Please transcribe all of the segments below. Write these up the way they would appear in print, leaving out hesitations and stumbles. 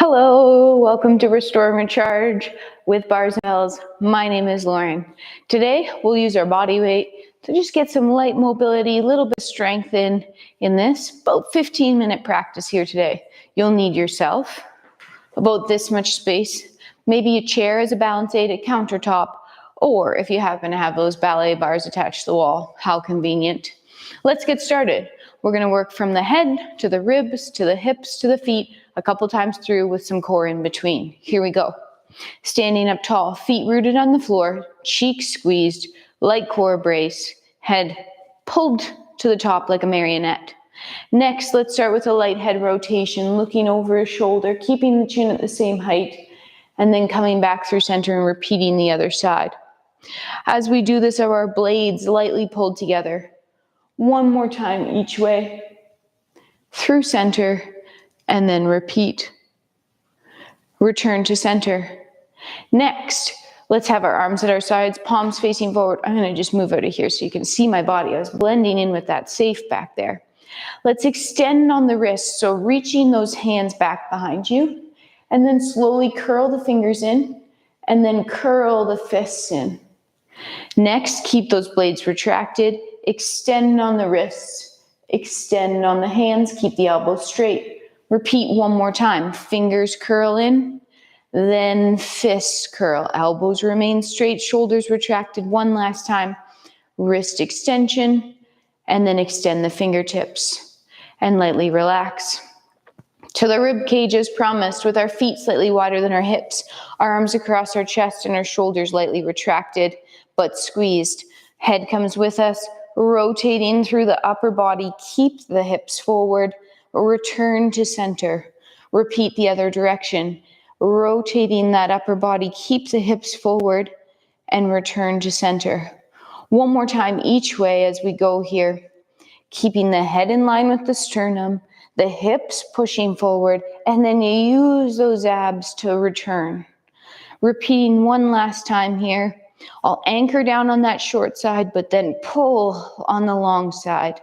Hello, welcome to Restore and Recharge with Bars and Bells. My name is Lauren. Today we'll use our body weight to just get some light mobility, a little bit of strength in this. About 15-minute practice here today. You'll need yourself, about this much space, maybe a chair as a balance aid, a countertop, or if you happen to have those ballet bars attached to the wall, how convenient. Let's get started. We're going to work from the head to the ribs, to the hips, to the feet, a couple times through with some core in between. Here we go. Standing up tall, feet rooted on the floor, cheeks squeezed, light core brace, head pulled to the top like a marionette. Next, let's start with a light head rotation, looking over a shoulder, keeping the chin at the same height, and then coming back through center and repeating the other side. As we do this, our blades lightly pulled together. One more time each way, through center, and then repeat. Return to center. Next, let's have our arms at our sides, palms facing forward. I'm going to just move out of here so you can see my body. I was blending in with that safe back there. Let's extend on the wrists, so reaching those hands back behind you, and then slowly curl the fingers in, and then curl the fists in. Next, keep those blades retracted, extend on the wrists, extend on the hands, keep the elbows straight. Repeat one more time, fingers curl in, then fists curl, elbows remain straight, shoulders retracted one last time, wrist extension, and then extend the fingertips and lightly relax. To the rib cage as promised, with our feet slightly wider than our hips, our arms across our chest and our shoulders lightly retracted but squeezed. Head comes with us, rotating through the upper body, keep the hips forward, return to center. Repeat the other direction, rotating that upper body, keep the hips forward, and return to center. One more time each way as we go here, keeping the head in line with the sternum, the hips pushing forward, and then you use those abs to return. Repeating one last time here. I'll anchor down on that short side, but then pull on the long side.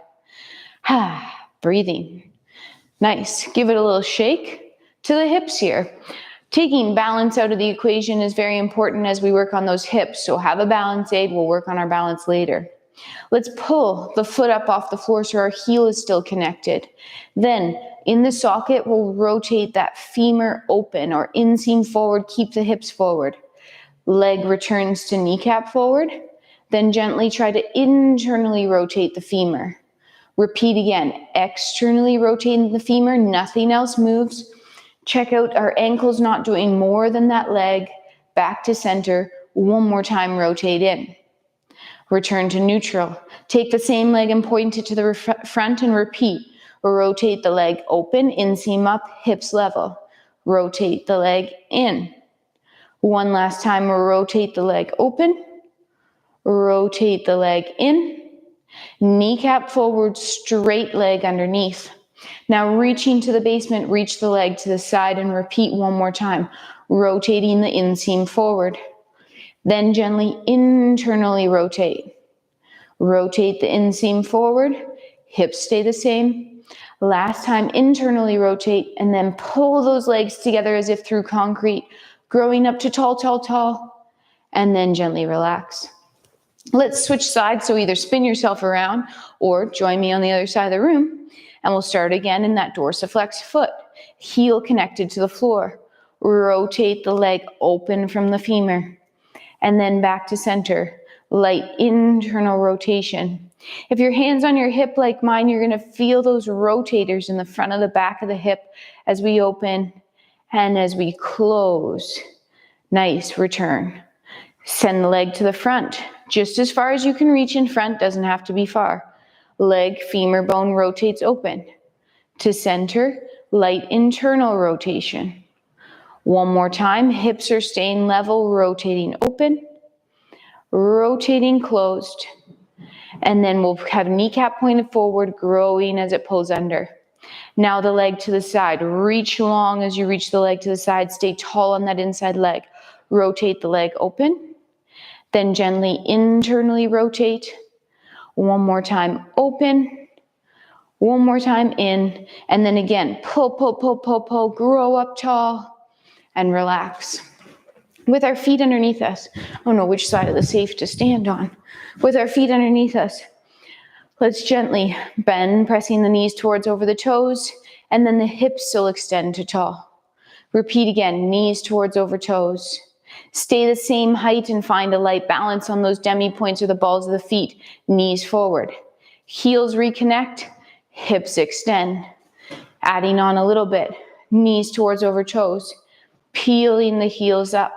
Breathing. Nice. Give it a little shake to the hips here. Taking balance out of the equation is very important as we work on those hips. So have a balance aid. We'll work on our balance later. Let's pull the foot up off the floor so our heel is still connected. Then in the socket, we'll rotate that femur open or inseam forward. Keep the hips forward. Leg returns to kneecap forward. Then gently try to internally rotate the femur. Repeat again, externally rotating the femur, nothing else moves. Check out our ankles not doing more than that leg. Back to center. One more time, rotate in. Return to neutral. Take the same leg and point it to the front and repeat. Rotate the leg open, inseam up, hips level. Rotate the leg in. One last time, rotate the leg open. Rotate the leg in. Kneecap forward, straight leg underneath. Now reaching to the basement, reach the leg to the side and repeat one more time, rotating the inseam forward. Then gently internally rotate. Rotate the inseam forward, hips stay the same. Last time, internally rotate and then pull those legs together as if through concrete, growing up to tall, tall, tall, and then gently relax. Let's switch sides, so either spin yourself around or join me on the other side of the room, and we'll start again in that dorsiflex foot, heel connected to the floor. Rotate the leg open from the femur, and then back to center, light internal rotation. If your hand's on your hip like mine, you're gonna feel those rotators in the front of the back of the hip as we open and as we close. Nice, return. Send the leg to the front, just as far as you can reach in front, doesn't have to be far. Leg, femur bone rotates open. To center, light internal rotation. One more time, hips are staying level, rotating open, rotating closed. And then we'll have kneecap pointed forward, growing as it pulls under. Now the leg to the side, reach long as you reach the leg to the side, stay tall on that inside leg. Rotate the leg open. Then gently internally rotate. One more time, open. One more time in. And then again, pull, pull, pull, pull, pull. Grow up tall. and relax. With our feet underneath us, I don't know which side of the safe to stand on. With our feet underneath us, let's gently bend, pressing the knees towards over the toes, and then the hips still extend to tall. Repeat again, knees towards over toes. Stay the same height and find a light balance on those demi points or the balls of the feet. Knees forward. Heels reconnect, hips extend. Adding on a little bit, knees towards over toes. Peeling the heels up.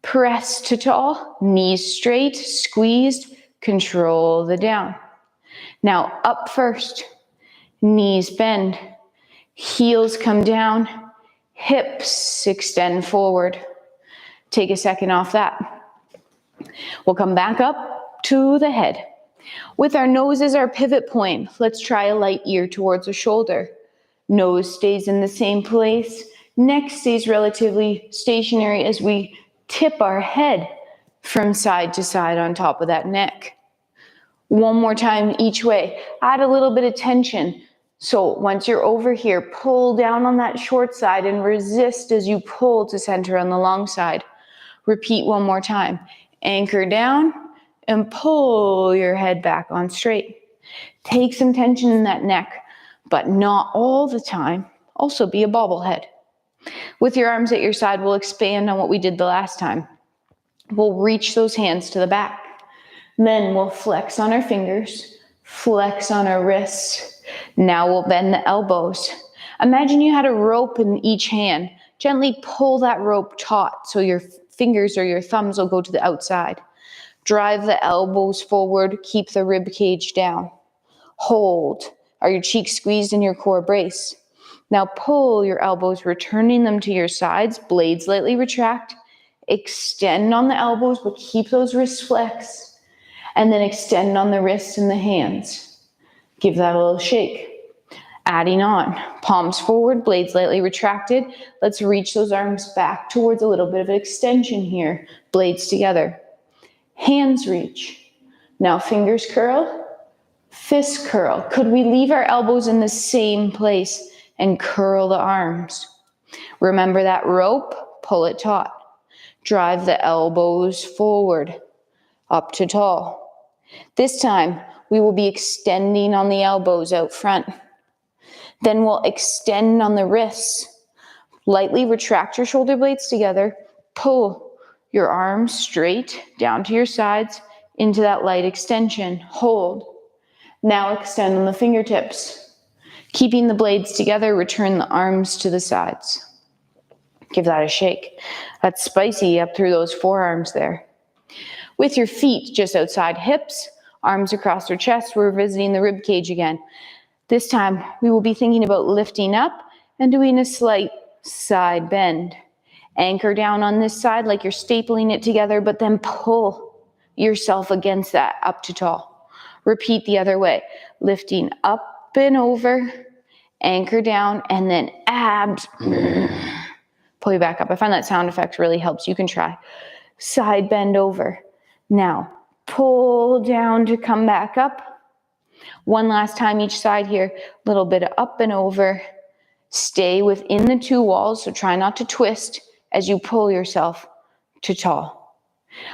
Press to tall, knees straight, squeezed, control the down. Now up first, knees bend, heels come down, hips extend forward. Take a second off that. We'll come back up to the head. With our nose as our pivot point, let's try a light ear towards the shoulder. Nose stays in the same place, neck stays relatively stationary as we tip our head from side to side on top of that neck. One more time each way. Add a little bit of tension. So once you're over here, pull down on that short side and resist as you pull to center on the long side. Repeat one more time. Anchor down and pull your head back on straight. Take some tension in that neck, but not all the time. Also be a bobblehead. With your arms at your side, we'll expand on what we did the last time. We'll reach those hands to the back. Then we'll flex on our fingers, flex on our wrists. Now we'll bend the elbows. Imagine you had a rope in each hand. Gently pull that rope taut so your fingers or your thumbs will go to the outside. Drive the elbows forward, keep the rib cage down. Hold. Are your cheeks squeezed in your core brace? Now pull your elbows, returning them to your sides. Blades lightly retract. Extend on the elbows, but keep those wrists flexed. And then extend on the wrists and the hands. Give that a little shake. Adding on. Palms forward, blades lightly retracted. Let's reach those arms back towards a little bit of an extension here. Blades together. Hands reach. Now fingers curl. Fist curl. Could we leave our elbows in the same place and curl the arms? Remember that rope, pull it taut. Drive the elbows forward, up to tall. This time, we will be extending on the elbows out front. Then we'll extend on the wrists. Lightly retract your shoulder blades together. Pull your arms straight down to your sides into that light extension. Hold. Now extend on the fingertips. Keeping the blades together, return the arms to the sides. Give that a shake. That's spicy up through those forearms there. With your feet just outside hips, arms across your chest, we're visiting the rib cage again. This time, we will be thinking about lifting up and doing a slight side bend. Anchor down on this side like you're stapling it together, but then pull yourself against that up to tall. Repeat the other way. Lifting up and over, anchor down, and then abs. Pull you back up. I find that sound effect really helps. You can try. Side bend over. Now, pull down to come back up. One last time each side here. A little bit of up and over. Stay within the two walls, so try not to twist as you pull yourself to tall.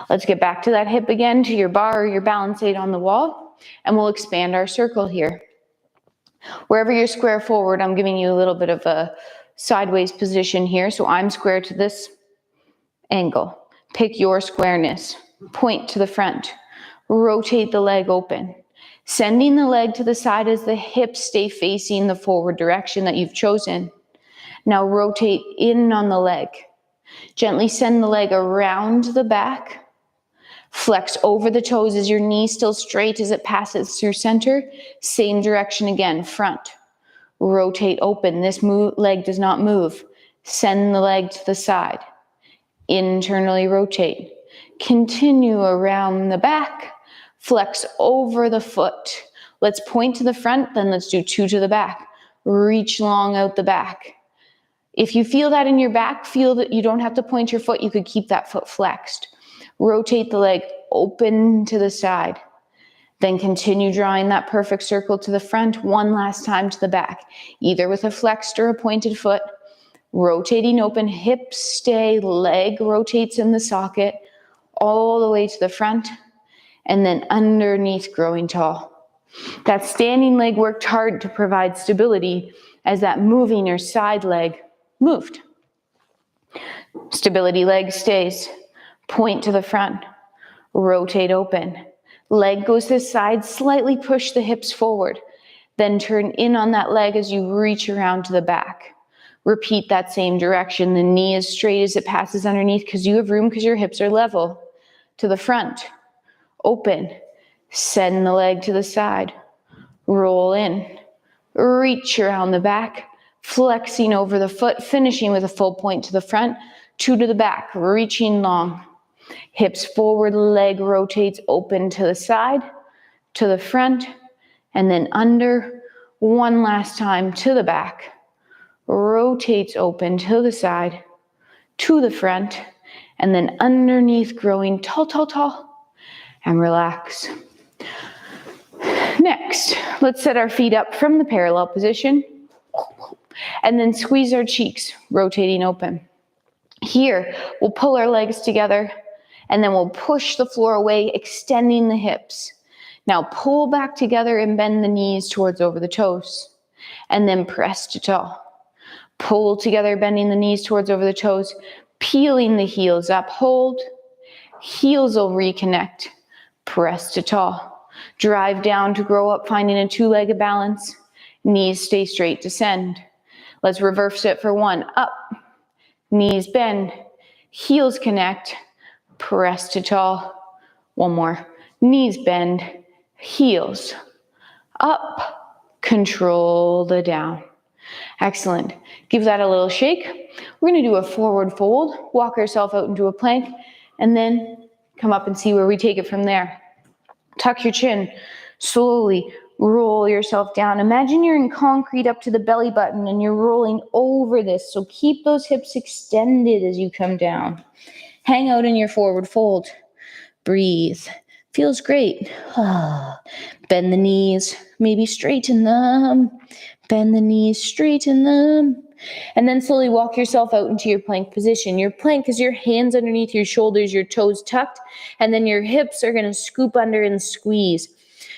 Let's get back to that hip again, to your bar or your balance aid on the wall, and we'll expand our circle here. Wherever you're square forward, I'm giving you a little bit of a sideways position here, so I'm square to this angle. Pick your squareness. Point to the front. Rotate the leg open. Sending the leg to the side as the hips stay facing the forward direction that you've chosen. Now rotate in on the leg. Gently send the leg around the back. Flex over the toes as your knee still straight as it passes through center. Same direction again, front. Rotate open. This leg does not move. Send the leg to the side. Internally rotate. Continue around the back. Flex over the foot. Let's point to the front, then let's do 2 to the back. Reach long out the back. If you feel that in your back, feel that you don't have to point your foot. You could keep that foot flexed. Rotate the leg open to the side. Then continue drawing that perfect circle to the front one last time to the back, either with a flexed or a pointed foot. rotating open, hips stay, leg rotates in the socket, all the way to the front, and then underneath growing tall. That standing leg worked hard to provide stability as that moving or side leg moved. Stability leg stays. Point to the front. Rotate open. Leg goes to the side, slightly push the hips forward. Then turn in on that leg as you reach around to the back. Repeat that same direction. The knee is straight as it passes underneath because you have room because your hips are level. To the front. Open. Send the leg to the side. Roll in. Reach around the back. Flexing over the foot, finishing with a full point to the front. 2 to the back, reaching long. Hips forward, leg rotates open to the side, to the front, and then under. One last time to the back. Rotates open to the side, to the front, and then underneath growing tall, tall, tall, and relax. Next, let's set our feet up from the parallel position, and then squeeze our cheeks, rotating open. Here, we'll pull our legs together, and then we'll push the floor away, extending the hips. Now pull back together and bend the knees towards over the toes, and then press to tall. Pull together, bending the knees towards over the toes, peeling the heels up, hold. Heels will reconnect, press to tall. Drive down to grow up, finding a 2-legged balance. Knees stay straight, descend. Let's reverse it for 1, up. Knees bend, heels connect, press to tall. 1 more. Knees bend, heels up, control the down. Excellent. Give that a little shake. We're going to do a forward fold, walk ourselves out into a plank, and then come up and see where we take it from there. Tuck your chin, slowly roll yourself down. Imagine you're in concrete up to the belly button and you're rolling over this. So keep those hips extended as you come down. Hang out in your forward fold. Breathe. Feels great. Bend the knees, maybe straighten them. Bend the knees, straighten them. And then slowly walk yourself out into your plank position. Your plank is your hands underneath your shoulders, your toes tucked, and then your hips are going to scoop under and squeeze.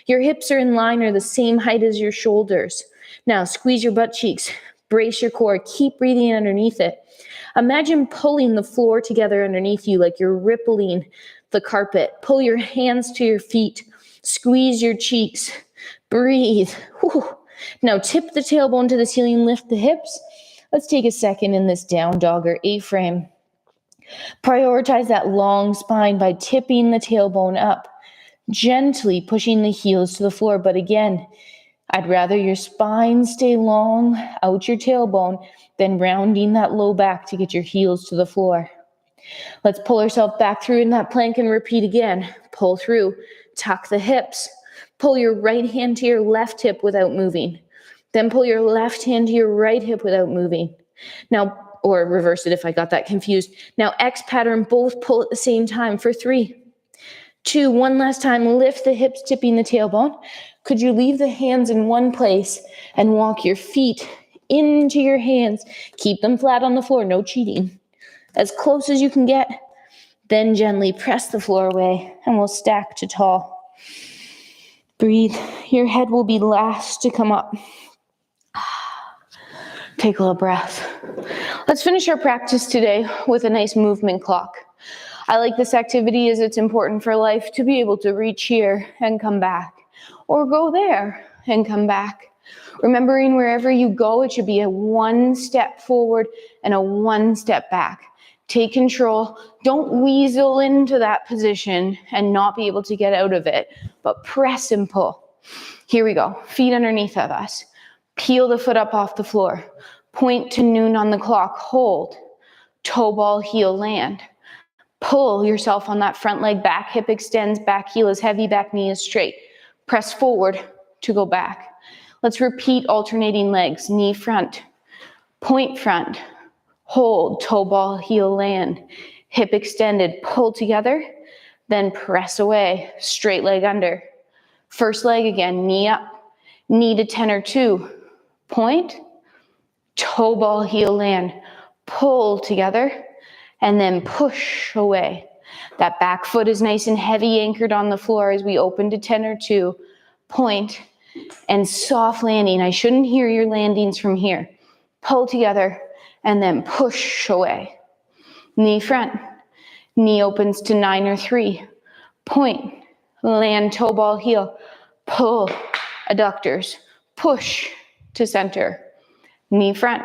Your hips are in line or the same height as your shoulders. Now squeeze your butt cheeks, brace your core, keep breathing underneath it. Imagine pulling the floor together underneath you like you're rippling the carpet. Pull your hands to your feet, squeeze your cheeks, breathe. Whew. Now tip the tailbone to the ceiling, lift the hips. Let's take a second in this down dog or A-frame. Prioritize that long spine by tipping the tailbone up. Gently pushing the heels to the floor. But again, I'd rather your spine stay long, out your tailbone, than rounding that low back to get your heels to the floor. Let's pull ourselves back through in that plank and repeat again. Pull through, tuck the hips. Pull your right hand to your left hip without moving. Then pull your left hand to your right hip without moving. Now, or reverse it if I got that confused. Now X pattern, both pull at the same time for 3, 2, 1 last time, lift the hips, tipping the tailbone. Could you leave the hands in one place and walk your feet into your hands? Keep them flat on the floor, no cheating. As close as you can get. Then gently press the floor away and we'll stack to tall. Breathe. Your head will be last to come up. Take a little breath. Let's finish our practice today with a nice movement clock. I like this activity as it's important for life to be able to reach here and come back, or go there and come back. Remembering wherever you go, it should be a 1 step forward and a 1 step back. Take control. Don't weasel into that position and not be able to get out of it, but press and pull. Here we go. Feet underneath of us. Peel the foot up off the floor. Point to noon on the clock. Hold. Toe ball, heel, land. Pull yourself on that front leg back. Hip extends, back heel is heavy, back knee is straight. Press forward to go back. Let's repeat alternating legs. Knee front. Point front. Hold. Toe ball, heel, land. Hip extended. Pull together. Then press away. Straight leg under. First leg again. Knee up. Knee to 10 or 2. Point. Toe ball, heel, land. pull together, and then push away. That back foot is nice and heavy, anchored on the floor as we open to 10 or 2, point, and soft landing. I shouldn't hear your landings from here. Pull together, and then push away. Knee front, knee opens to 9 or 3, point, land, toe ball, heel, pull, adductors, push to center. Knee front,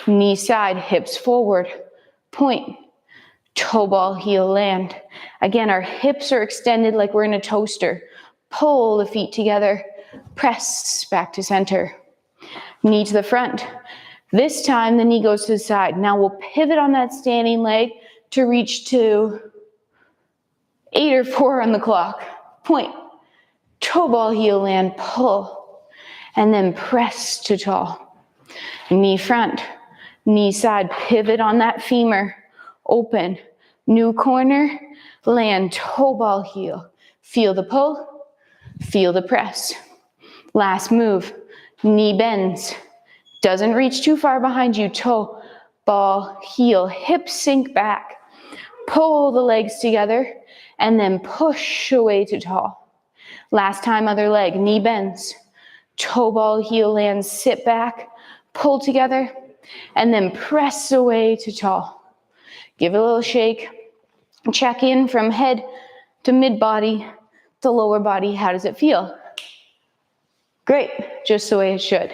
knee side, hips forward, point, toe ball, heel, land. Again, our hips are extended like we're in a toaster. Pull the feet together, press back to center. Knee to the front. This time the knee goes to the side. Now we'll pivot on that standing leg to reach to 8 or 4 on the clock. Point, toe ball, heel, land, pull, and then press to tall. Knee front, knee side, pivot on that femur, open, new corner, land, toe ball, heel. Feel the pull, feel the press. Last move, knee bends, doesn't reach too far behind you, toe, ball, heel, hips sink back. Pull the legs together and then push away to tall. Last time, other leg, knee bends, toe ball, heel lands, sit back, pull together, and then press away to tall. Give it a little shake. Check in from head to mid body to lower body. How does it feel? Great, just the way it should.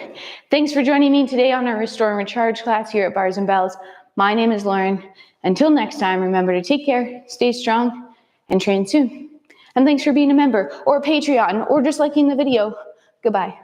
Thanks for joining me today on our Restore and Recharge class here at Bars and Bells. My name is Lauren. Until next time, remember to take care, stay strong, and train soon. And thanks for being a member or a Patreon or just liking the video. Goodbye.